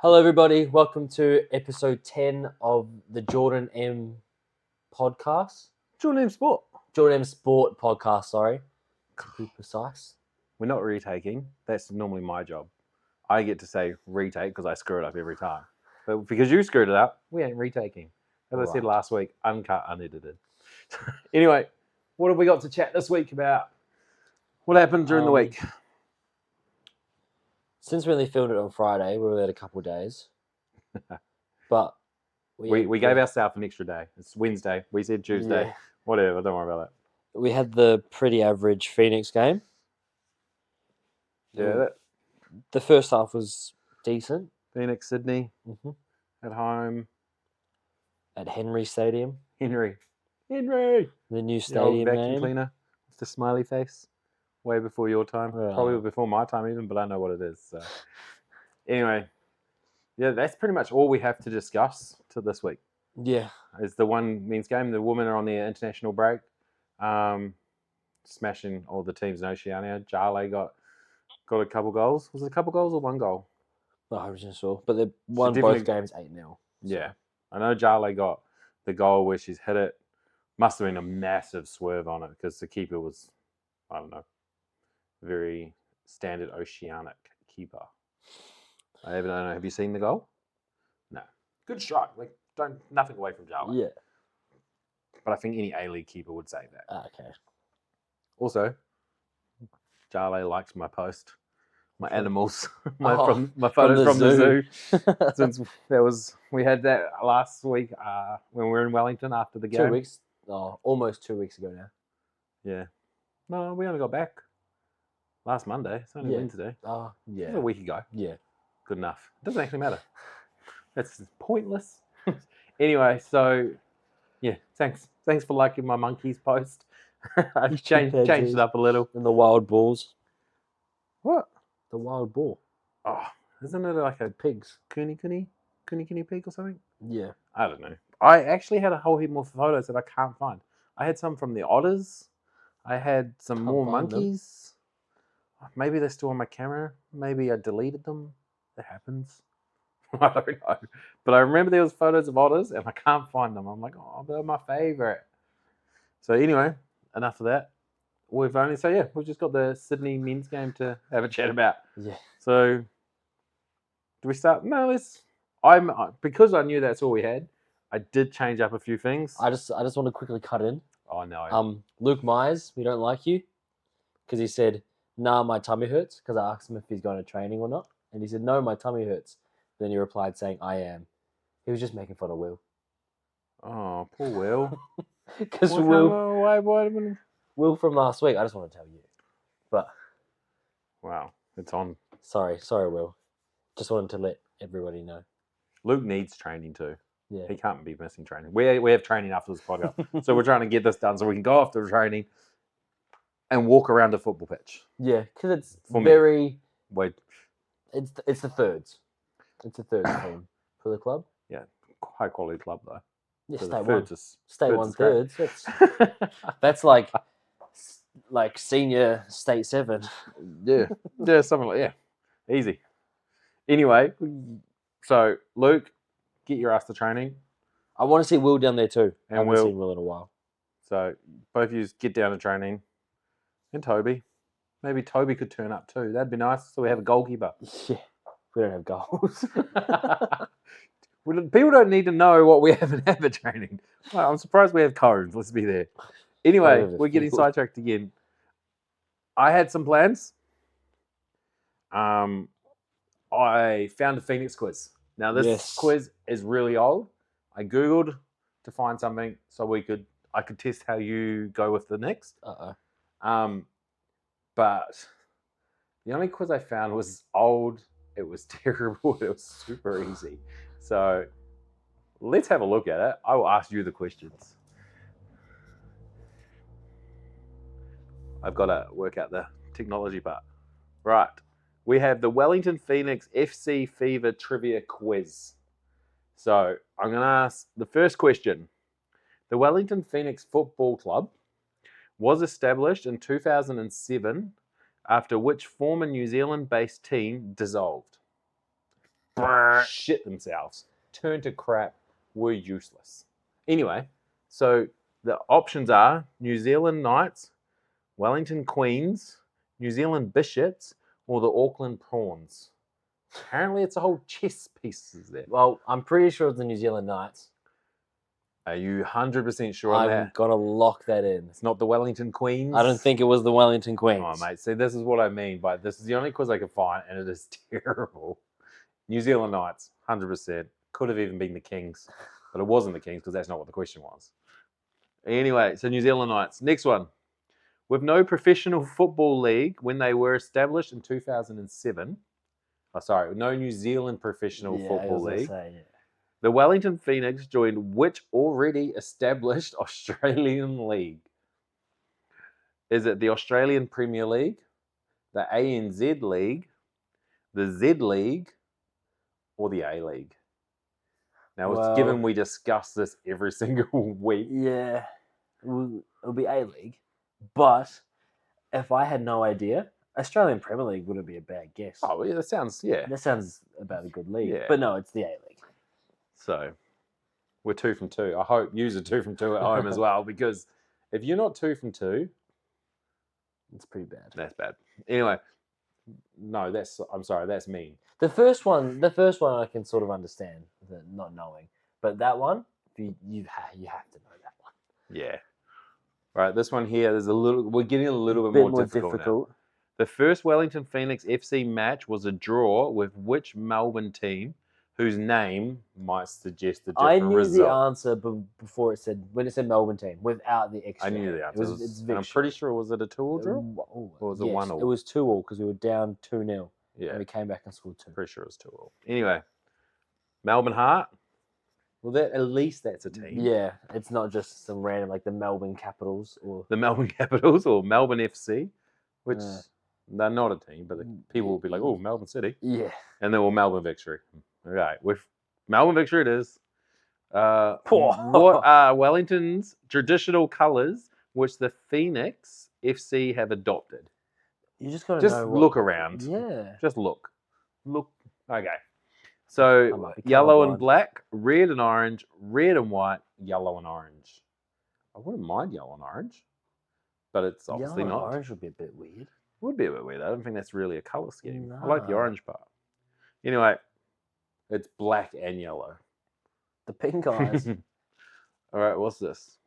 Hello, everybody. Welcome to episode 10 of the Jordan M podcast. Jordan M Sport. Jordan M Sport podcast, sorry. To be precise. We're not retaking. That's normally my job. I get to say retake because I screw it up every time. But because you screwed it up, we ain't retaking. As I said last week, uncut, unedited. Anyway, what have we got to chat this week about? What happened during the week? Since we only filmed it on Friday, we were there a couple of days. But we gave ourselves an extra day. It's Wednesday. We said Tuesday. Yeah. Whatever, don't worry about that. We had the pretty average Phoenix game. Yeah, The first half was decent. Phoenix, Sydney, at home. At Henry Stadium. Henry. The new stadium vacuum name. cleaner with the smiley face. Way before your time. Yeah. Probably before my time even, but I know what it is. So. Anyway, yeah, that's pretty much all we have to discuss to this week. Yeah. It's the one men's game. The women are on their international break. Smashing all the teams in Oceania. Jale got a couple goals. Was it a couple goals or one goal? No, I wasn't sure. But they won both games 8-0. So. Yeah. I know Jale got the goal where she's hit it. Must have been a massive swerve on it because the keeper was, I don't know, very standard oceanic keeper. I don't know. Have you seen the goal? No. Good strike. Like, nothing away from Jale. Yeah. But I think any A-League keeper would say that. Okay. Also, Jale likes my post, my animals, my from photos the from the zoo. Since we had that last week when we were in Wellington after the game. 2 weeks. Oh, almost 2 weeks ago now. Yeah. No, we only got back last Monday. It's only Wednesday. Oh, yeah. It was a week ago. Yeah. Good enough. It doesn't actually matter. That's pointless. Anyway, so yeah, thanks for liking my monkeys post. I've changed it up a little. And the wild bulls. What? The wild bull. Oh, isn't it like a Pigs. Kuni pig or something? Yeah. I don't know. I actually had a whole heap more photos that I can't find. I had some from the otters. I had some more monkeys. Maybe they're still on my camera. Maybe I deleted them. It happens. I don't know. But I remember there was photos of otters and I can't find them. I'm like, oh, they're my favourite. So anyway, enough of that. We've just got the Sydney men's game to have a chat about. Yeah. So do we start? No, because I knew that's all we had. I did change up a few things. I just want to quickly cut in. Oh no. Luke Myers, we don't like you, because he said, "Nah, my tummy hurts." Because I asked him if he's going to training or not, and he said, "No, my tummy hurts." Then he replied saying, "I am." He was just making fun of Will. Oh, poor Will. Because Will from last week. I just want to tell you, but wow, it's on. Sorry, Will. Just wanted to let everybody know. Luke needs training too. Yeah, he can't be missing training. We have training after this podcast, so we're trying to get this done so we can go after the training and walk around the football pitch. Yeah, because it's Wait, it's the thirds. It's the third team for the club. Yeah, high quality club though. Yeah, so stay one thirds. That's like senior state 7. Yeah, something like easy. Anyway, so Luke, get your ass to training. I want to see Will down there too. And I haven't seen Will in a while. So both of you get down to training. And Toby. Maybe Toby could turn up too. That'd be nice. So we have a goalkeeper. Yeah, we don't have goals. People don't need to know what we have in habit training. Well, I'm surprised we have cones. Let's be there. Anyway, we're getting sidetracked again. I had some plans. I found a Phoenix quiz. Now, this quiz is really old. I Googled to find something so I could test how you go with the next. But the only quiz I found was old. It was terrible. It was super easy. So let's have a look at it. I will ask you the questions. I've got to work out the technology part. Right. We have the Wellington Phoenix FC Fever Trivia Quiz. So I'm going to ask the first question. The Wellington Phoenix Football Club was established in 2007, after which former New Zealand-based team dissolved. shit themselves, turned to crap, were useless. Anyway, so the options are New Zealand Knights, Wellington Queens, New Zealand Bishops, or the Auckland Prawns. Apparently, it's a whole chess pieces there. Well, I'm pretty sure it's the New Zealand Knights. Are you 100% sure on I'm that? gonna lock that in. It's not the Wellington Queens? I don't think it was the Wellington Queens. Oh, mate, see, this is what I mean by this is the only quiz I can find, and it is terrible. New Zealand Knights, 100%. Could have even been the Kings, but it wasn't the Kings because that's not what the question was. Anyway, so New Zealand Knights. Next one. With no professional football league when they were established in 2007. Oh, sorry, no New Zealand professional football league. The Wellington Phoenix joined which already established Australian league? Is it the Australian Premier League, the ANZ League, the Z League, or the A League? Now, it's given we discuss this every single week. Yeah, it'll be A League. But if I had no idea, Australian Premier League wouldn't be a bad guess. Oh, yeah, that sounds about a good league. Yeah. But no, it's the A League. So, we're 2 from 2. I hope you are 2 from 2 at home as well, because if you're not 2 from 2, it's pretty bad. That's bad. Anyway, no, I'm sorry, that's mean. The first one I can sort of understand, the not knowing. But that one, you have to know that one. Yeah. All right, this one here, we're getting a little bit more difficult now. The first Wellington Phoenix FC match was a draw with which Melbourne team, whose name might suggest a different result? I knew the answer before when it said Melbourne team, without the extra. I knew the answer. And I'm pretty sure, was it a 2-2 draw? Or was it 1-1? It was 2-2 because we were down 2-0. Yeah. And we came back and scored 2. Pretty sure it was 2-2. Anyway, Melbourne Heart. Well, at least that's a team. Yeah, it's not just some random, like the Melbourne Capitals or... The Melbourne Capitals or Melbourne FC, which they're not a team, but people will be like, oh, Melbourne City. Yeah. And then Melbourne Victory. Okay, with Melbourne Victory it is. What are Wellington's traditional colours which the Phoenix FC have adopted? You just got to know look around. Yeah. Just look. Look. Okay. So, yellow and black, red and orange, red and white, yellow and orange. I wouldn't mind yellow and orange, but it's obviously yellow not. And orange would be a bit weird. Would be a bit weird. I don't think that's really a colour scheme. No. I like the orange part. Anyway, it's black and yellow. The pink eyes. All right, what's this?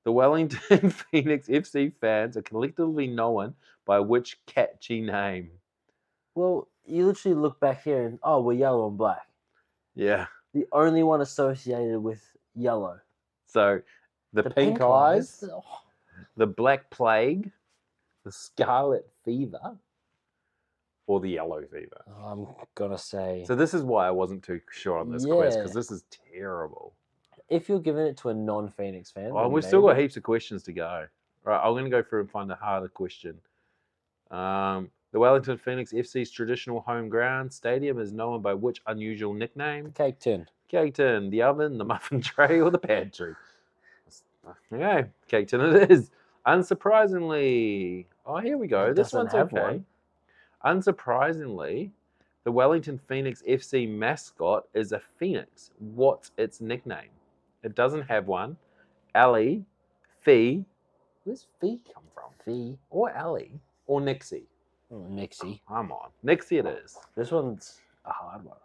The Wellington Phoenix FC fans are collectively known by which catchy name? Well, you literally look back here and, we're yellow and black. Yeah. The only one associated with yellow. So, the pink eyes, the black plague, the scarlet fever, or the yellow fever? I'm going to say... So this is why I wasn't too sure on this quiz, because this is terrible. If you're giving it to a non-Phoenix fan... Oh, we've still got heaps of questions to go. Right, I'm going to go through and find a harder question. The Wellington Phoenix FC's traditional home ground stadium is known by which unusual nickname? Cake tin. Cake tin, the oven, the muffin tray, or the pantry? Okay, cake tin it is. Unsurprisingly... Oh, here we go. This one's okay. Unsurprisingly, the Wellington Phoenix FC mascot is a phoenix. What's its nickname? It doesn't have one. Ali, Fee. Where's Fee come from? Fee. Or Ali. Or Nixie. Oh, Nixie. Come on. Nixie it is. This one's a hard one.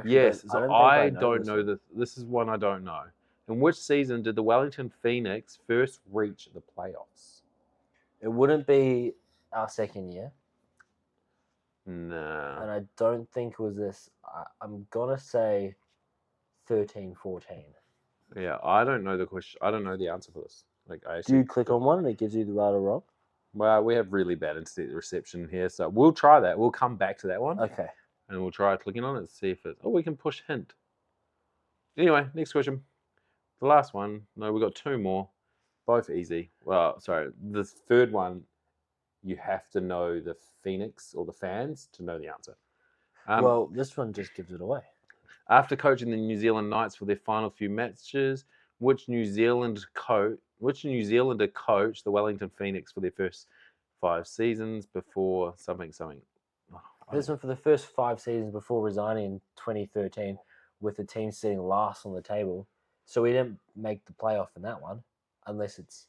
Yes, I don't know this. This is one I don't know. In which season did the Wellington Phoenix first reach the playoffs? It wouldn't be our second year. No. And I don't think it was this. I'm going to say 13-14. Yeah, I don't know the question. I don't know the answer for this. Do you click on one and it gives you the right or wrong? Well, we have really bad internet reception here, so we'll try that. We'll come back to that one. Okay. And we'll try clicking on it and see if it's... Oh, we can push hint. Anyway, next question. The last one. No, we've got 2 more. Both easy. Well, sorry. The third one, you have to know the Phoenix or the fans to know the answer. Well, this one just gives it away. After coaching the New Zealand Knights for their final few matches, which New Zealander coached the Wellington Phoenix for their first 5 seasons before something? This one for the first 5 seasons before resigning in 2013, with the team sitting last on the table. So we didn't make the playoff in that one, unless that's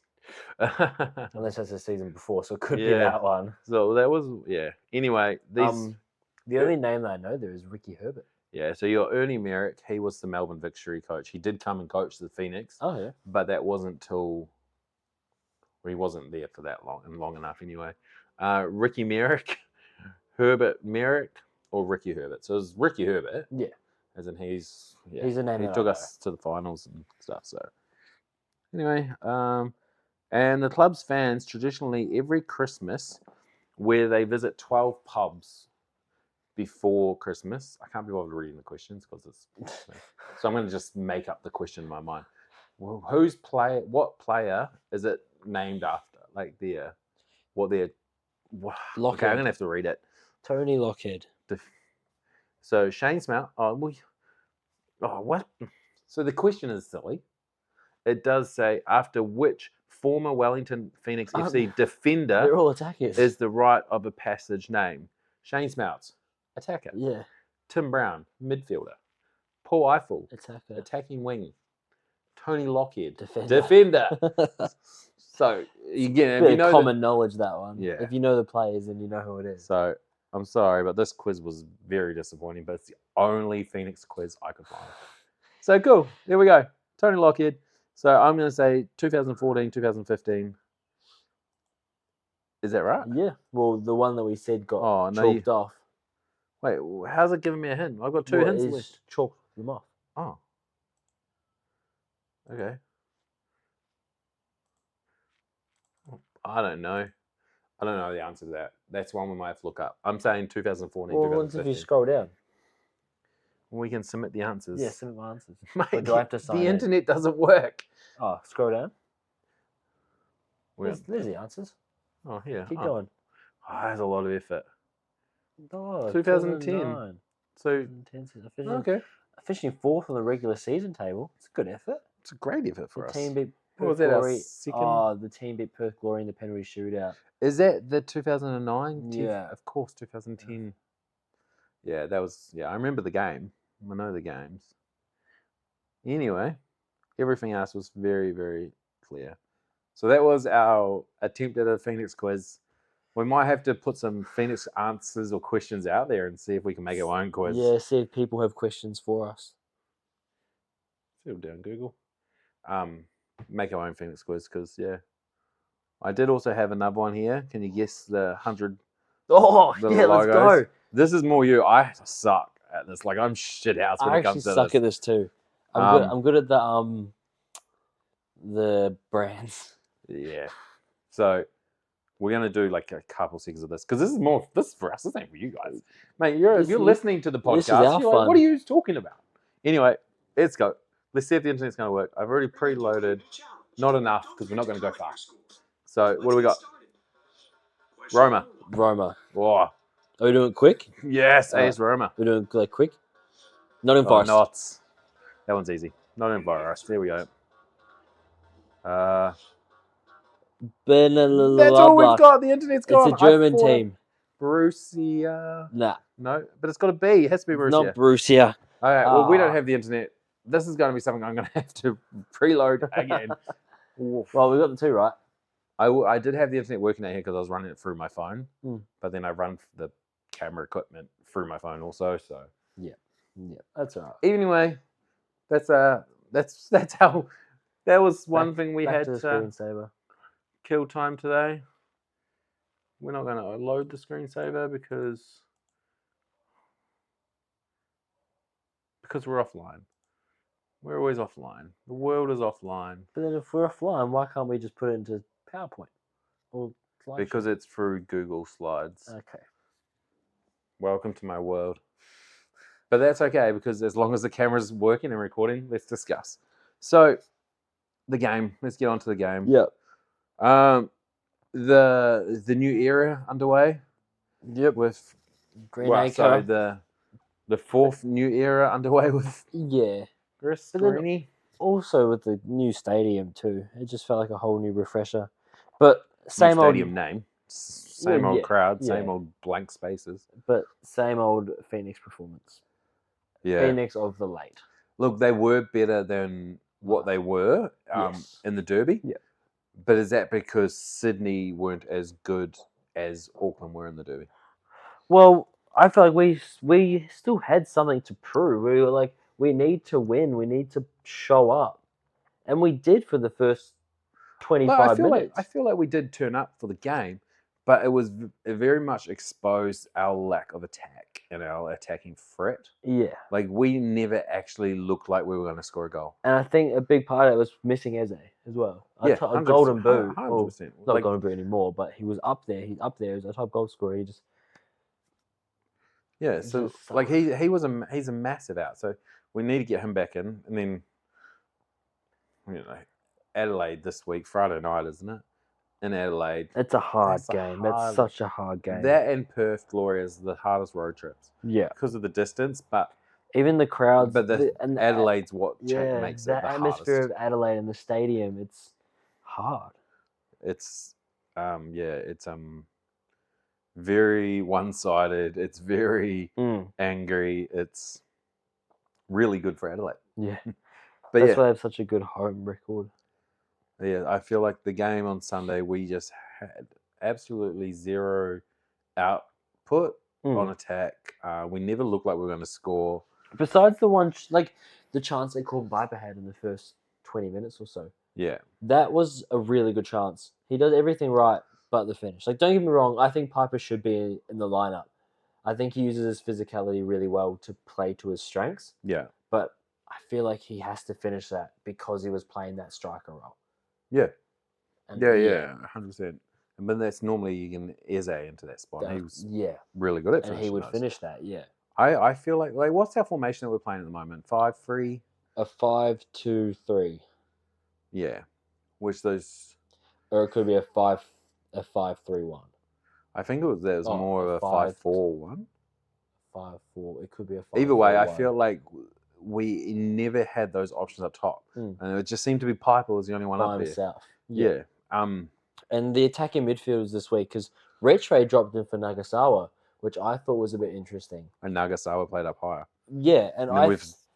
the season before. So it could be that one. So that was Anyway, the only name that I know there is Ricky Herbert. Yeah, so your Ernie Merrick, he was the Melbourne Victory coach. He did come and coach the Phoenix. Oh yeah, but that wasn't till he wasn't there for that long enough anyway. Ricky Merrick, Herbert Merrick, or Ricky Herbert. So it was Ricky Herbert. Yeah. As in he's a name. He took us to the finals and stuff. So anyway, and the club's fans traditionally every Christmas, where they visit 12 pubs before Christmas. I can't be bothered reading the questions because it's so I'm going to just make up the question in my mind. Well, what player is it named after? Like Lockhead. Okay, I'm going to have to read it. Tony Lockhead. So Shane Smelt. What? So the question is silly. It does say after which former Wellington Phoenix FC defender they're all attackers. Is the rite of a passage name. Shane Smelts, attacker. Yeah. Tim Brown, midfielder. Paul Eiffel, attacker. Attacking wing. Tony Lockhead, defender. So again, common knowledge that one. Yeah. If you know the players, then you know who it is. So I'm sorry, but this quiz was very disappointing. But it's the only Phoenix quiz I could find. So cool. There we go. Tony Lockhead. So I'm going to say 2014, 2015. Is that right? Yeah. Well, the one that we said got chalked off. Wait, how's it giving me a hint? I've got two hints left. Chalked them off. Oh. Okay. I don't know. I don't know the answer to that. That's one we might have to look up. I'm saying 2014, well, 2015. If you scroll down. We can submit the answers. Yeah, submit my answers. Mate, do I have to sign the internet doesn't work. Oh, scroll down. There's the answers. Oh, yeah. Keep going. Oh, that's a lot of effort. Oh, 2010. So, okay. Finishing fourth on the regular season table. It's a good effort. It's a great effort for us. Team beat what was that, our second? Oh, the team beat Perth Glory in the penalty shootout. Is that the 2009? Yeah. Of course, 2010. Yeah, that was... Yeah, I remember the game. I know the games. Anyway, everything else was very, very clear. So that was our attempt at a Phoenix quiz. We might have to put some Phoenix answers or questions out there and see if we can make our own quiz. Yeah, see if people have questions for us. See what we'll do on Google. Make our own Phoenix quiz because, yeah. I did also have another one here. Can you guess the 100 Oh, yeah, logos? let's go. This is more you. I suck at this. Like, I'm shit house when it comes to this. I actually suck at this too. I'm good at the brands. Yeah. So we're gonna do like a couple seconds of this because this is for us. This ain't for you guys, mate. You're listening to the podcast. You're like, what are you talking about? Anyway, let's go. Let's see if the internet's gonna work. I've already preloaded. Not enough because we're not gonna go far. So what do we got? Roma. Oh. Are we doing it quick? Yes, AS Roma. We're doing like quick. Not in Forest. Not. That one's easy. Not in Forest. There we go. That's all we've got. The internet's gone. It's a German team. Borussia. Nah. No, but it's got a B. It has to be Borussia. Not Borussia. All right. Well, we don't have the internet. This is going to be something I'm going to have to preload again. Well, we got the two right. I did have the internet working out here because I was running it through my phone, but then I run the camera equipment through my phone also. So yeah, that's all right. Anyway, that's how. That was one thing we had to screensaver. Kill time today. We're not going to load the screensaver because we're offline. We're always offline. The world is offline. But then if we're offline, why can't we just put it into PowerPoint or slideshow? Because it's through Google Slides. Okay. Welcome to my world. But that's okay because as long as the camera's working and recording, let's discuss. So, the game. Let's get on to the game. Yep. The new era underway. Yep. With Greenacre. So the fourth new era underway with Chris Greenacre. Also with the new stadium too. It just felt like a whole new refresher. But same new old stadium name. Same Well, old yeah, crowd, same yeah. old blank spaces. But same old Phoenix performance. Yeah. Phoenix of the late. Look, they were better than what Last. they were Yes. in the Derby. Yeah. But is that because Sydney weren't as good as Auckland were in the Derby? Well, I feel like we still had something to prove. We were like, we need to win. We need to show up, and we did for the first 25 minutes. I feel like we did turn up for the game, but it very much exposed our lack of attack and our attacking threat. Yeah, Like we never actually looked like we were going to score a goal. and I think a big part of it was missing Eze as well. Yeah, A golden boot, 100%. not golden boot anymore, but he was up there. He's up there as a top goal scorer. Yeah, so like he's a massive out. So we need to get him back in, and then Adelaide this week, Friday night, isn't it? In Adelaide, it's a hard game. It's such a hard game. That and Perth, Gloria, is the hardest road trips. Yeah, because of the distance, but even the crowds. But Adelaide's what makes it the atmosphere hardest. of Adelaide in the stadium. It's hard. It's it's very one-sided. It's very angry. It's really good for Adelaide. Yeah, but that's why they have such a good home record. Yeah, I feel like the game on Sunday we just had absolutely zero output on attack. We never looked like we were going to score. Besides the one, the chance that Corbin Piper had in the first 20 minutes or so. Yeah, that was a really good chance. He does everything right, but the finish. Like, don't get me wrong. I think Piper should be in the lineup. I think he uses his physicality really well to play to his strengths. Yeah, but I feel like he has to finish that because he was playing that striker role. Yeah. And 100%. But that's normally you can Eze into that spot. He was really good at finishing. And he would finish that, I feel like what's our formation that we're playing at the moment? 5-3? A 5-2-3. Yeah. Which those or it could be a 5-3-1. I think there was more of a 5-4-1. 5-4. It could be a 5. Either way, I feel like we never had those options up top. And it just seemed to be Piper was the only one up himself. there. Yeah. And the attacking midfielders this week, because Retray dropped in for Nagasawa, which I thought was a bit interesting. And Nagasawa played up higher. Yeah, and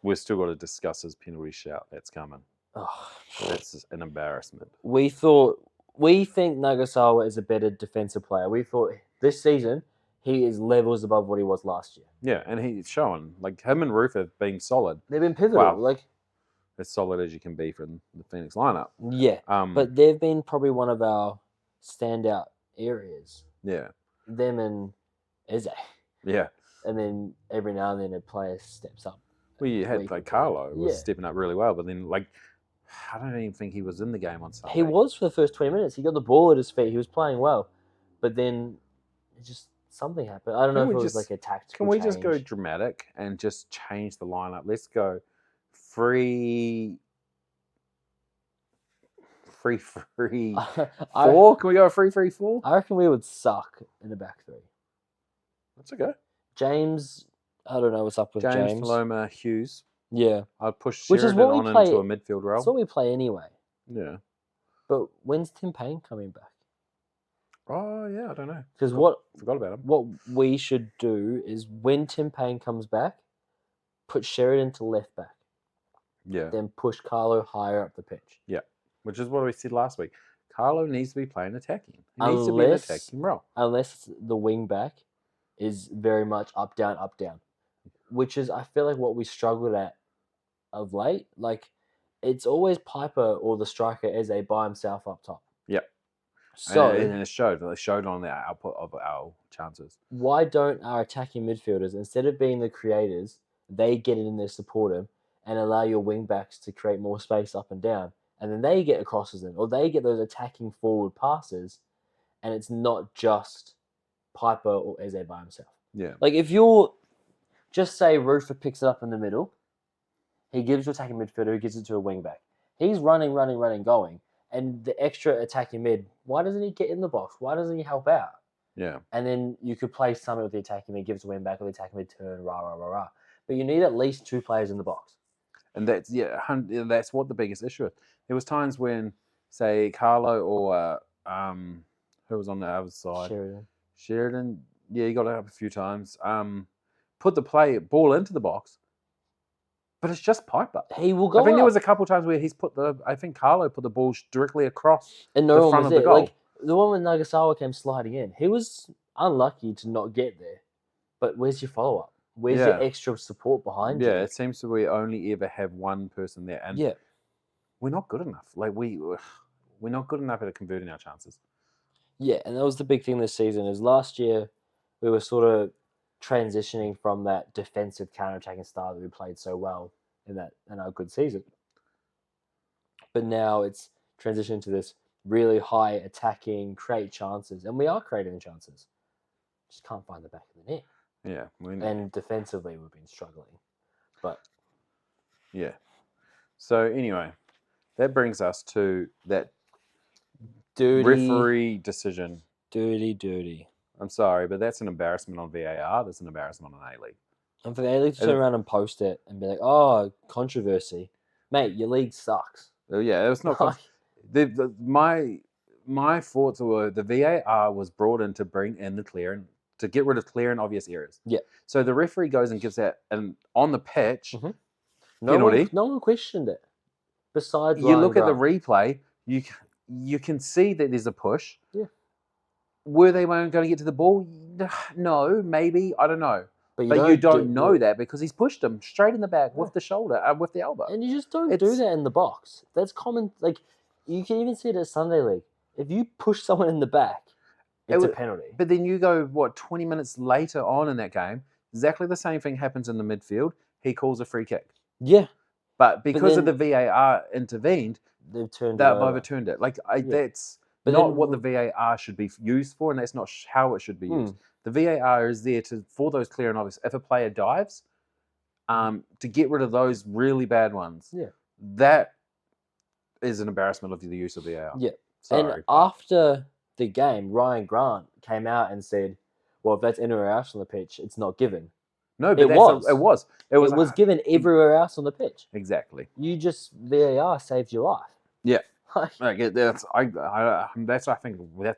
we've still got to discuss his penalty shout. That's coming. Oh, that's an embarrassment. We think Nagasawa is a better defensive player. We thought this season he is levels above what he was last year. Yeah, and he's shown like him and Roof have been solid. They've been pivotal. Well, as solid as you can be from the Phoenix lineup. Yeah, but they've been probably one of our standout areas. Yeah, them and Eze. Yeah, and then every now and then a player steps up. Well, you had Carlo was stepping up really well, but then I don't even think he was in the game on Sunday. He was for the first 20 minutes. He got the ball at his feet. He was playing well, but then something happened. I don't know if it was like a tactical. Can we just go dramatic and just change the lineup? Let's go 3-4. Can we go 3-3-4? I reckon we would suck in the back three. That's okay. James, I don't know what's up with James. Paloma, Hughes. Yeah. I'd push Sheridan on into a midfield role. That's what we play anyway. Yeah. But when's Tim Payne coming back? Oh, yeah, I don't know. Because forgot about him. What we should do is when Tim Payne comes back, put Sheridan to left back. Yeah. Then push Carlo higher up the pitch. Yeah. Which is what we said last week. Carlo needs to be playing attacking. He needs to be an attacking role. Unless the wing back is very much up, down, which is, I feel like, what we struggled at of late. Like, it's always Piper or the striker Eze by himself up top. Yeah. So, and it showed. It showed on the output of our chances. Why don't our attacking midfielders, instead of being the creators, they get in there, support him, and allow your wing backs to create more space up and down, and then they get crosses in, or they get those attacking forward passes, and it's not just Piper or Eze by himself. Yeah. Like, if you're, just say Roofer picks it up in the middle, he gives to attacking midfielder, he gives it to a wing back. He's running, going, and the extra attacking mid, why doesn't he get in the box? Why doesn't he help out? Yeah. And then you could play something with the attacking mid, give it to wing back, or the attacking mid turn, rah. But you need at least 2 players in the box. And that's what the biggest issue is. There was times when, say, Carlo or Who was on the other side? Sheridan. Yeah, he got it up a few times. Put the ball into the box, but it's just Piper. He will go I think there up. was a couple times where I think Carlo put the ball directly across and no the one front was of the there. goal. Like the one when Nagasawa came sliding in, he was unlucky to not get there. But where's your follow up? Where's your extra support behind you? Yeah, it seems that we only ever have one person there, and we're not good enough. Like we're not good enough at converting our chances. Yeah, and that was the big thing this season. Is last year we were sort of transitioning from that defensive counter-attacking style that we played so well in our good season. But now it's transitioned to this really high attacking, create chances, and we are creating the chances. Just can't find the back of the net. Yeah, and defensively we've been struggling, but yeah. So anyway, that brings us to that referee decision. Dirty. I'm sorry, but that's an embarrassment on VAR. That's an embarrassment on A-League. And for the A-League to turn around and post it and be like, "Oh, controversy, mate, your league sucks." Yeah, it was not. My thoughts were the VAR was brought in to bring in to get rid of clear and obvious errors. Yeah. So the referee goes and gives that on the pitch No one questioned it. Besides, you look at the replay, you can see that there's a push. Yeah. Were they going to get to the ball? No, maybe, I don't know. But you don't know that because he's pushed him straight in the back with the shoulder, with the elbow. And you just don't do that in the box. That's common. Like, you can even see it at Sunday League. If you push someone in the back, it's a penalty. But then you go, 20 minutes later on in that game, exactly the same thing happens in the midfield. He calls a free kick. Yeah. But because of the VAR intervened, they've overturned it. Like, that's not what the VAR should be used for, and that's not how it should be used. The VAR is there for those clear and obvious. If a player dives, to get rid of those really bad ones. Yeah. That is an embarrassment of the use of VAR. Yeah. And after the game, Ryan Grant came out and said, "Well, if that's anywhere else on the pitch, it's not given." No, but it was given everywhere else on the pitch. Exactly. VAR saved your life. Yeah. I think that's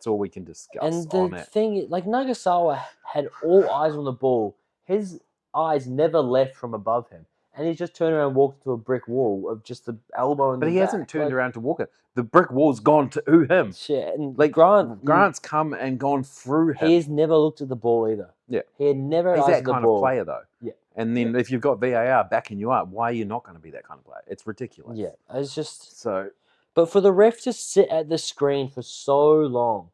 all we can discuss. And the thing, like Nagasawa had all eyes on the ball. His eyes never left from above him, and he just turned around and walked into a brick wall of just the elbow. But he hasn't turned around to walk it. The brick wall's gone to him. Shit, and like Grant's come and gone through him. He has never looked at the ball either. Yeah, he had never. He's eyes that kind of player though. Yeah. And then if you've got VAR backing you up, why are you not going to be that kind of player? It's ridiculous. Yeah, it's just so. But for the ref to sit at the screen for so long,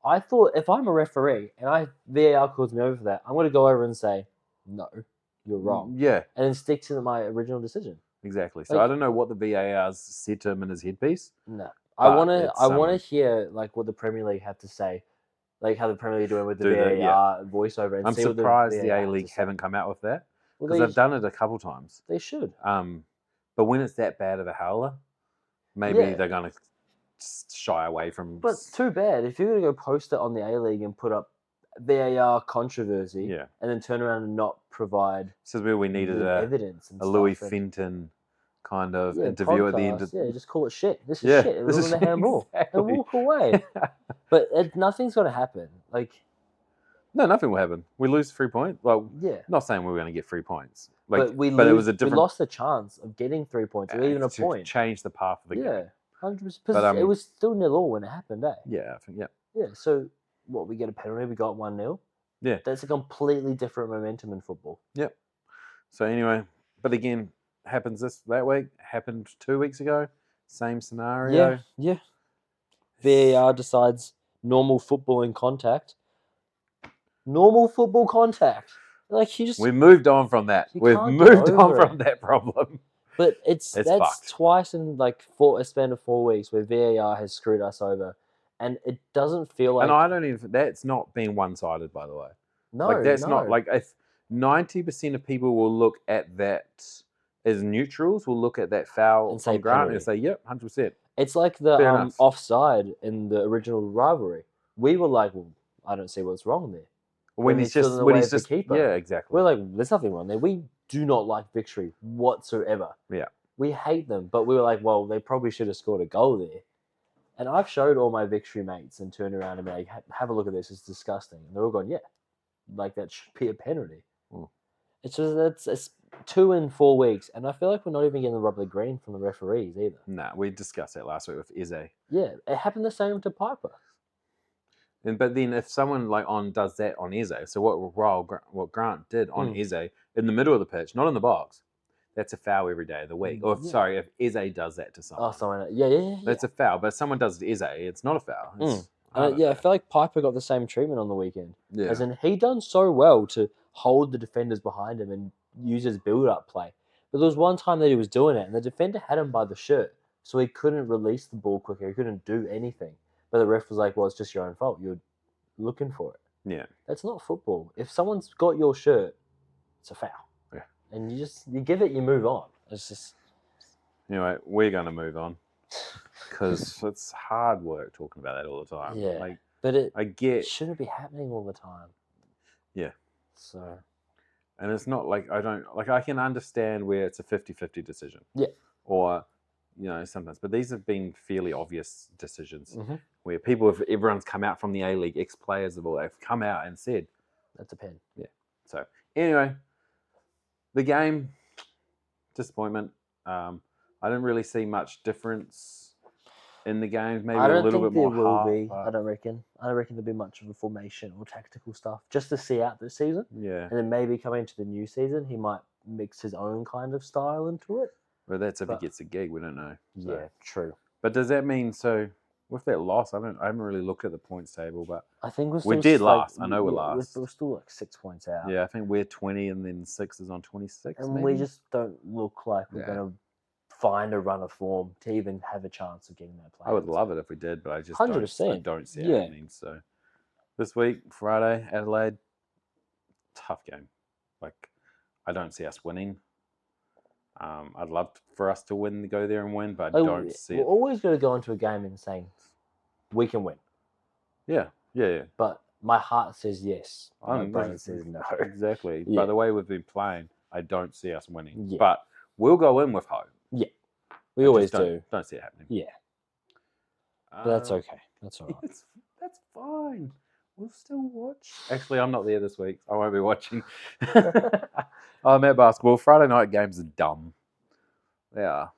I thought if I'm a referee and VAR calls me over for that, I'm going to go over and say, "No, you're wrong." Yeah. And then stick to my original decision. Exactly. So I don't know what the VAR's said to him in his headpiece. No. I want to hear like what the Premier League have to say, like how the Premier League doing with the VAR voiceover. And I'm surprised the A-League haven't come out with that because they've done it a couple times. They should. But when it's that bad of a howler, maybe they're going to shy away from. But too bad if you're going to go post it on the A-League and put up VAR controversy, and then turn around and not provide. This is where we needed evidence and a Louis Fenton kind of interview at the end. Just call it shit. This is shit. It was on the handball. And walk away. But nothing's going to happen. Like, no, nothing will happen. We lose 3 points. Well, not saying we're going to get 3 points. Like, but it was a different. We lost the chance of getting 3 points or even a point. Change the path of the game. Yeah, 100%. Because it was still 0-0 when it happened, eh? Yeah, I think. Yeah. So we get a penalty. We got 1-0. Yeah, that's a completely different momentum in football. Yep. So anyway, but again, happens that week. Happened 2 weeks ago. Same scenario. Yeah. VAR decides normal football in contact. Normal football contact. Like we moved on from that. We've moved on from that problem. But that's twice in like a span of 4 weeks where VAR has screwed us over, and it doesn't feel like. And I don't even. That's not being one-sided, by the way. No, like that's not like if 90% of people will look at that as neutrals, will look at that foul and say Grant and say, "Yep, 100%." It's like the offside in the original rivalry. We were like, "Well, I don't see what's wrong there." When he's just keeper. Yeah, exactly. We're like, there's nothing wrong there. We do not like victory whatsoever. Yeah. We hate them, but we were like, well, they probably should have scored a goal there. And I've showed all my victory mates and turned around and been like, have a look at this. It's disgusting. And they're all going, yeah, like that should be a penalty. Mm. It's just it's 2 in 4 weeks, and I feel like we're not even getting the rubber green from the referees either. Nah, we discussed that last week with Eze. Yeah, it happened the same to Piper. But then if someone like does that on Eze, so what Grant did on Eze in the middle of the pitch, not in the box, that's a foul every day of the week. Or sorry, if Eze does that to someone, Yeah. That's a foul. But if someone does it to Eze, it's not a foul. I feel like Piper got the same treatment on the weekend. Yeah. As in, he done so well to hold the defenders behind him and use his build-up play. But there was one time that he was doing it, and the defender had him by the shirt, so he couldn't release the ball quicker. He couldn't do anything. But the ref was like, well, it's just your own fault. You're looking for it. Yeah. That's not football. If someone's got your shirt, it's a foul. Yeah. And you give it, you move on. It's just... Anyway, we're going to move on. Because it's hard work talking about that all the time. Yeah. But it shouldn't be happening all the time. Yeah. So... And it's not like I can understand where it's a 50-50 decision. Yeah. Or, sometimes. But these have been fairly obvious decisions where everyone's come out from the A-League, ex-players they've come out and said. That's a pen. Yeah. So, anyway, the game, disappointment. I didn't really see much difference in the game. Maybe a little bit more heart. I don't reckon there'll be much of a formation or tactical stuff just to see out this season. Yeah. And then maybe coming into the new season, he might mix his own kind of style into it. Well, that's if he gets a gig. We don't know. So. Yeah, true. But does that mean with that loss? I haven't really looked at the points table, but I think we did last. I know we're last. We're still like 6 points out. Yeah, I think we're 20, and then 6 is on 26. And maybe? we just don't look like we're going to find a run of form to even have a chance of getting that play. I would love it if we did, but I just 100%. don't see it happening. So this week, Friday, Adelaide, tough game. Like, I don't see us winning. I'd love for us to go there and win, but I don't see it. We're always going to go into a game and saying, we can win. Yeah. But my heart says yes. My brain says no. Exactly. By the way we've been playing, I don't see us winning. Yeah. But we'll go in with hope. Yeah. We always do. Don't see it happening. Yeah. But that's okay. That's all right. That's fine. We'll still watch. Actually, I'm not there this week. I won't be watching. I'm at basketball. Friday night games are dumb. They are.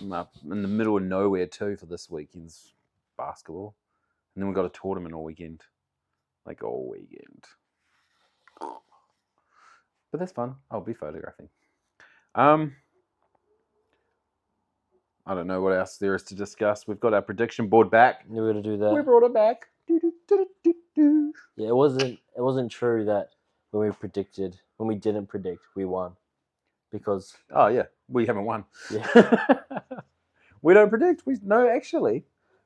I'm up in the middle of nowhere too for this weekend's basketball. And then we've got a tournament all weekend. Like all weekend. But that's fun. I'll be photographing. I don't know what else there is to discuss. We've got our prediction board back. We're going to do that. We brought it back. Yeah, it wasn't true that when we didn't predict, we won. Because... Oh, yeah. We haven't won. Yeah. We don't predict. Actually,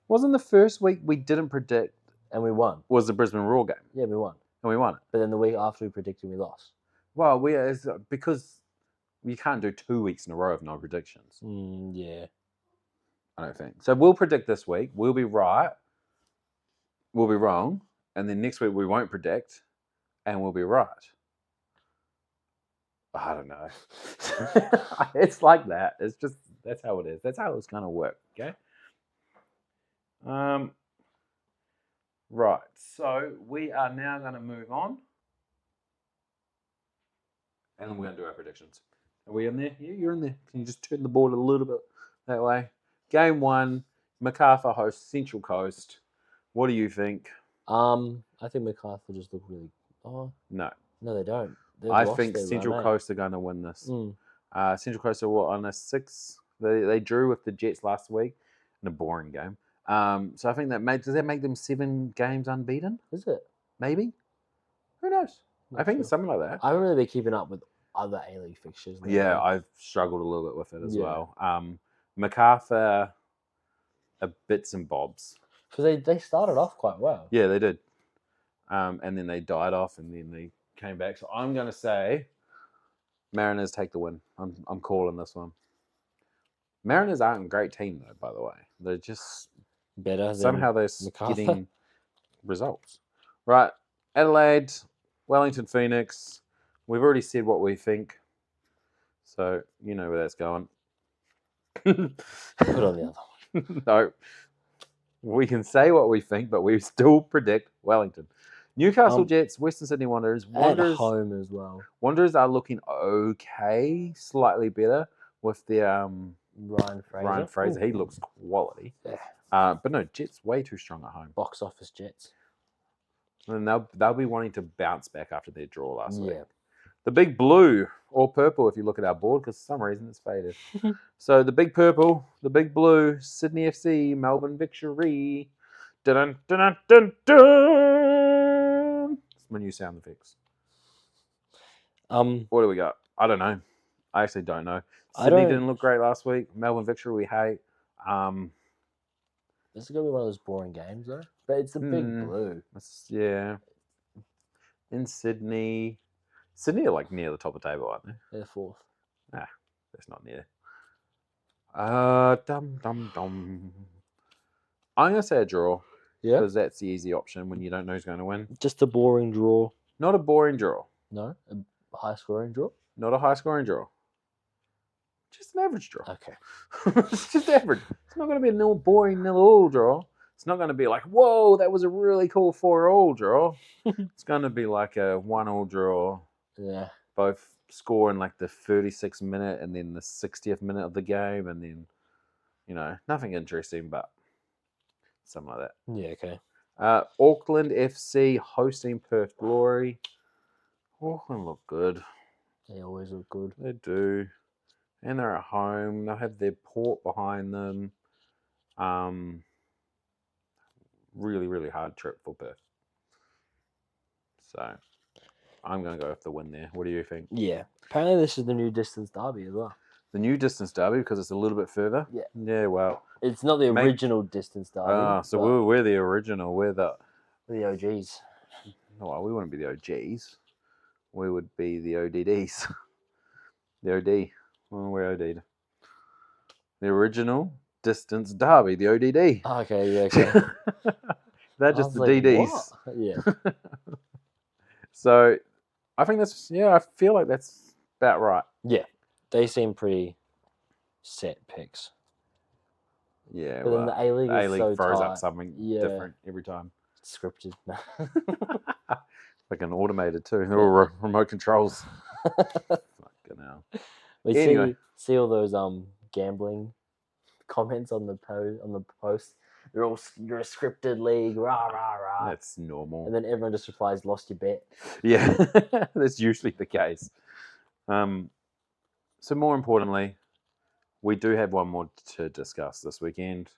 wasn't the first week we didn't predict and we won? Was the Brisbane Roar game? Yeah, we won. And we won it. But then the week after we predicted, we lost. Well, because you can't do 2 weeks in a row of no predictions. Yeah. I don't think. So we'll predict this week. We'll be right. We'll be wrong. And then next week we won't predict. And we'll be right. I don't know. It's like that. It's just, that's how it is. That's how it's going to work. Okay? Right. So we are now going to move on. And then we're going to do our predictions. Are we in there? Yeah, you're in there. Can you just turn the board a little bit that way? Game 1, Macarthur hosts Central Coast. What do you think? I think Macarthur just look really... Oh. No, they don't. I think Central Coast are going to win this. Central Coast are on a 6. They drew with the Jets last week in a boring game. So I think does that make them 7 games unbeaten? Is it? Maybe. Who knows? I think it's something like that. I haven't really been keeping up with other A-League fixtures. Yeah, I've struggled a little bit with it as well. Macarthur are bits and bobs. Because they started off quite well. Yeah, they did. And then they died off and then they came back. So I'm going to say Mariners take the win. I'm calling this one. Mariners aren't a great team, though, by the way. They're just... better than somehow they're Macarthur. Getting results. Right. Adelaide, Wellington Phoenix. We've already said what we think. So, you know where that's going. Put on the other one. No. We can say what we think, but we still predict Wellington. Newcastle Jets, Western Sydney Wanderers. At home as well. Wanderers are looking okay, slightly better with their Ryan Fraser. He looks quality. Yeah. But no, Jets way too strong at home. Box office Jets. And they'll be wanting to bounce back after their draw last week. Yeah. The big blue, or purple if you look at our board, because for some reason it's faded. So the big purple, the big blue, Sydney FC, Melbourne Victory. Dun dun dun dun dun. It's my new sound effects. What do we got? I don't know. I actually don't know. Sydney didn't look great last week. Melbourne Victory we hate. This is gonna be one of those boring games though. But it's the big blue. Yeah. In Sydney. Sydney are like near the top of the table, aren't they? They're fourth. Nah, that's not near. Dum. I'm gonna say a draw. Yeah. Because that's the easy option when you don't know who's going to win. Just a boring draw. Not a boring draw. No? A high scoring draw? Not a high scoring draw. Just an average draw. Okay. It's just average. It's not going to be a boring 0-0 draw. It's not going to be like, whoa, that was a really cool 4-4 draw. It's going to be like a 1-1 draw. Yeah. Both score in like the 36th minute and then the 60th minute of the game. And then, nothing interesting, but something like that. Yeah, okay. Auckland FC hosting Perth Glory. Auckland look good. They always look good. They do. And they're at home. They'll have their port behind them. Really, really hard trip for Perth. So, I'm going to go with the win there. What do you think? Yeah. Apparently this is the new distance derby as well. The new distance derby because it's a little bit further? Yeah. Yeah, well. It's not the original distance derby. So we're the original. We're the OGs. No, we wouldn't be the OGs. We would be the ODDs. The OD. Well, we're OD'd. The original distance derby, the ODD. Okay, yeah, okay. They're just the DDs. What? Yeah. So, I think I feel like that's about right. Yeah. They seem pretty set picks. Yeah, but then the A-League is so throws tight. up something different every time. Scripted. Like an automated too. They're all remote controls. Fucking hell. We see all those gambling comments on the post. You're a scripted league, rah rah rah. That's normal. And then everyone just replies, "Lost your bet." Yeah, that's usually the case. So more importantly, we do have one more to discuss this weekend.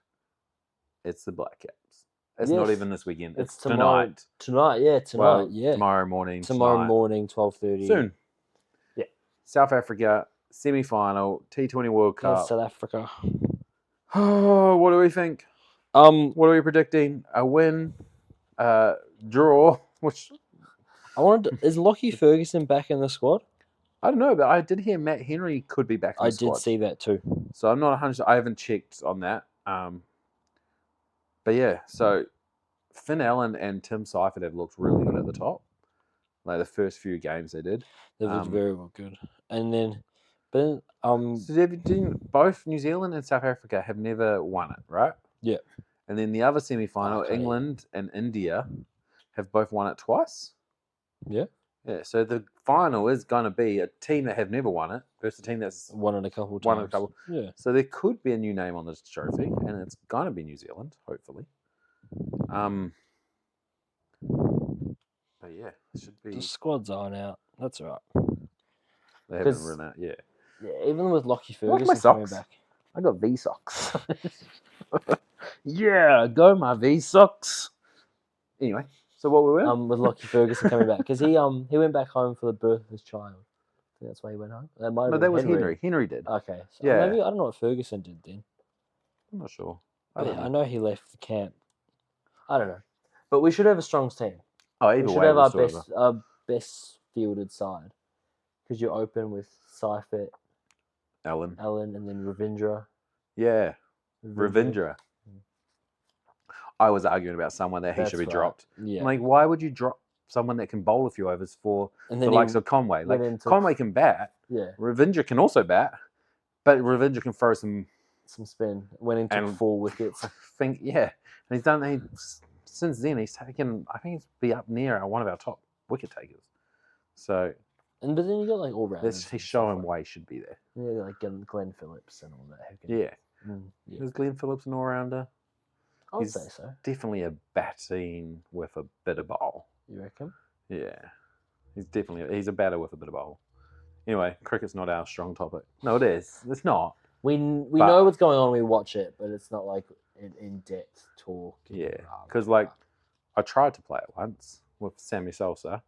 It's the Blackcaps. It's not even this weekend. It's tonight. Tonight, yeah. Tomorrow morning. Tomorrow morning, 12:30. Soon. Yeah. South Africa, semi-final, T20 World Cup. South Africa. Oh, what do we think? What are we predicting? A win, draw. Which is Lockie Ferguson back in the squad? I don't know, but I did hear Matt Henry could be back in the squad. I did see that too. So I'm not 100%. I haven't checked on that. But yeah, so Finn Allen and Tim Seifert have looked really good at the top. Like the first few games they did. They've looked very well good. And then, so both New Zealand and South Africa have never won it, right? Yeah. And then the other semi-final, England and India have both won it twice. Yeah. Yeah, so the final is going to be a team that have never won it versus a team that's won it a couple times. Yeah. So there could be a new name on this trophy, and it's going to be New Zealand, hopefully. But yeah, it should be. The squads aren't out. That's all right. They haven't run out, yeah. Yeah, even with Lockie Ferguson coming back. I got V socks. Yeah, go my V socks. Anyway. So what were we? With Lockie Ferguson coming back because he went back home for the birth of his child. I think that's why he went home. That was Henry. Henry did. Okay. So yeah. Maybe I don't know what Ferguson did then. I'm not sure. I know he left the camp. I don't know, but we should have a strong team. Oh, either we should have our best fielded side because you're open with Seifert, Allen, and then Ravindra. Yeah, Ravindra. I was arguing about someone that he should be dropped. Yeah. I'm like, why would you drop someone that can bowl a few overs for the likes of Conway? Like, Conway can bat. Yeah. Ravindra can also bat, but Ravindra can throw some some spin. Went into And 4 wickets. I think, yeah. And he's done, since then, he's taken, I think he's be up near one of our top wicket takers. So, But then you got like all rounders. he's showing why he should be there. Yeah, like Glenn Phillips and all that. Yeah. Yeah. Is Glenn Phillips an all-rounder? I would say so. Definitely a batting with a bit of bowl. You reckon? Yeah. He's a batter with a bit of bowl. Anyway, cricket's not our strong topic. No, it is. It's not. We know what's going on. We watch it, but it's not like in depth talk. Yeah, because like I tried to play it once with Sammy Sosa.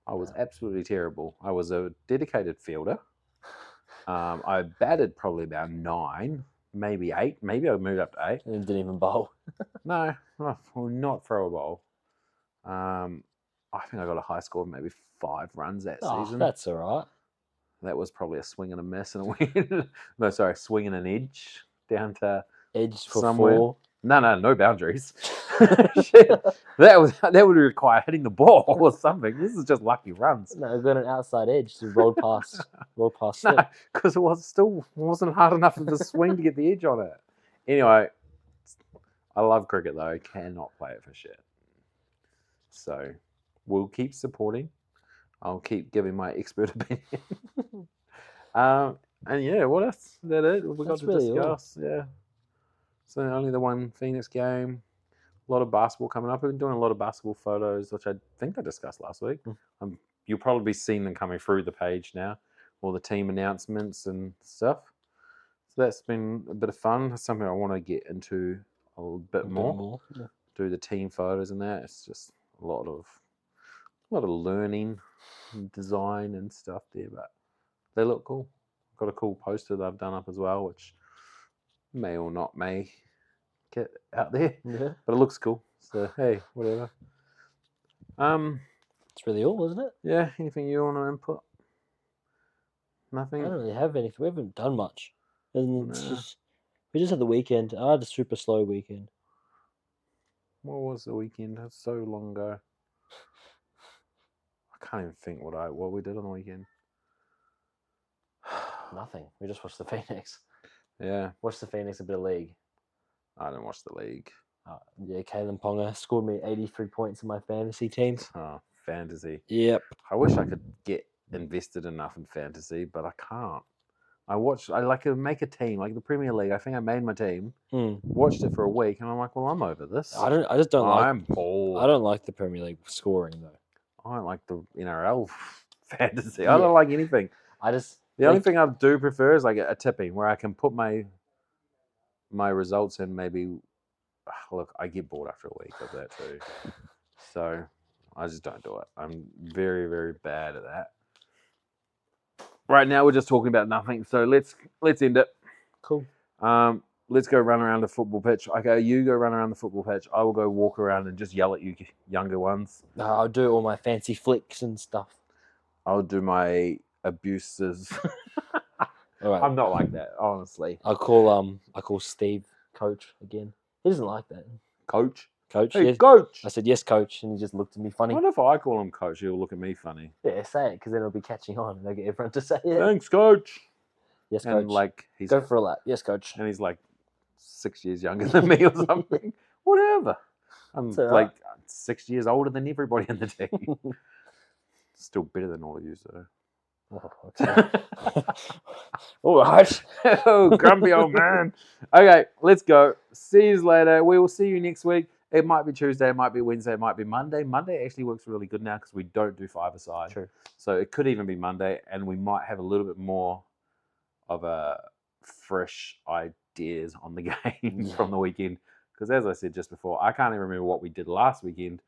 I was absolutely terrible. I was a dedicated fielder. I batted probably about 9, maybe 8. Maybe I moved up to 8. And didn't even bowl. No, not throw a bowl. I think I got a high score of maybe 5 runs that season. That's all right. That was probably a swing and a miss and a win. No, sorry, swing and an edge down to edge for somewhere. 4. No boundaries. That would require hitting the ball or something. This is just lucky runs. No, got an outside edge to roll past. No, because it wasn't hard enough of a swing to get the edge on it. Anyway, I love cricket though. I cannot play it for shit. So we'll keep supporting. I'll keep giving my expert opinion. And yeah, what else? Is that it? We got to really discuss. Yeah. So only the one Phoenix game. A lot of basketball coming up. We've been doing a lot of basketball photos, which I think I discussed last week. You'll probably be seeing them coming through the page now, all the team announcements and stuff. So that's been a bit of fun. That's something I want to get into a little bit more. Yeah. Do the team photos and that. It's just a lot of learning and design and stuff there, but they look cool. Got a cool poster that I've done up as well, which may or not may get out there. Yeah. But it looks cool. So hey, whatever. It's really all, isn't it? Yeah. Anything you want to input? Nothing. I don't really have anything. We haven't done much. And we just had the weekend. I had a super slow weekend. What was the weekend? That's so long ago. I can't even think what we did on the weekend. Nothing. We just watched the Phoenix. Yeah. Watched the Phoenix, a bit of league. I didn't watch the league. Yeah, Kalen Ponga scored me 83 points in my fantasy team. Oh, fantasy. Yep. I wish I could get invested enough in fantasy, but I can't. I like to make a team, like the Premier League. I think I made my team, watched it for a week, and I'm like, well, I'm over this. I just don't like. I'm bored. I don't like the Premier League scoring though. I don't like the NRL fantasy. Yeah. I don't like anything. The only thing I do prefer is like a tipping where I can put my results in. Maybe look, I get bored after a week of that too, so I just don't do it. I'm very, very bad at that. Right now we're just talking about nothing, so let's end it. Cool. Let's go run around the football pitch. Okay, you go run around the football pitch. I will go walk around and just yell at you younger ones. I'll do all my fancy flicks and stuff. I'll do my abuses. All right. I'm not like that, honestly. I call Steve coach again. He doesn't like that. Coach? Coach? Hey, yes. coach! I said, yes, coach, and he just looked at me funny. What if I call him coach? He'll look at me funny. Yeah, say it, because then it'll be catching on, and they'll get everyone to say it. Thanks, coach! Yes, coach. And like, go for a lap. Yes, coach. And he's like 6 years younger than me or something. Whatever. I'm like 6 years older than everybody in the team. Still better than all of you, so. Oh, okay. All right. Oh, grumpy old man. Okay, let's go. See you later. We will see you next week. It might be Tuesday, it might be Wednesday, it might be Monday. Monday actually works really good now because we don't do 5-a-side. True. So it could even be Monday, and we might have a little bit more of a fresh ideas on the game from the weekend. Because as I said just before, I can't even remember what we did last weekend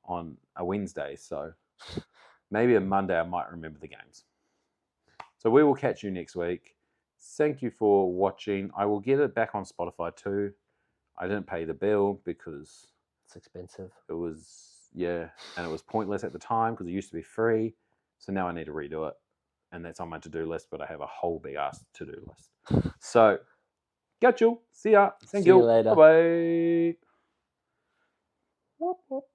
on a Wednesday. So maybe a Monday I might remember the games. So we will catch you next week. Thank you for watching. I will get it back on Spotify too. I didn't pay the bill because it's expensive. It was, and it was pointless at the time because it used to be free. So now I need to redo it. And that's on my to-do list, but I have a whole big ass to-do list. So, got you. See ya. Thank you. See you later. Bye-bye. Whoop, whoop.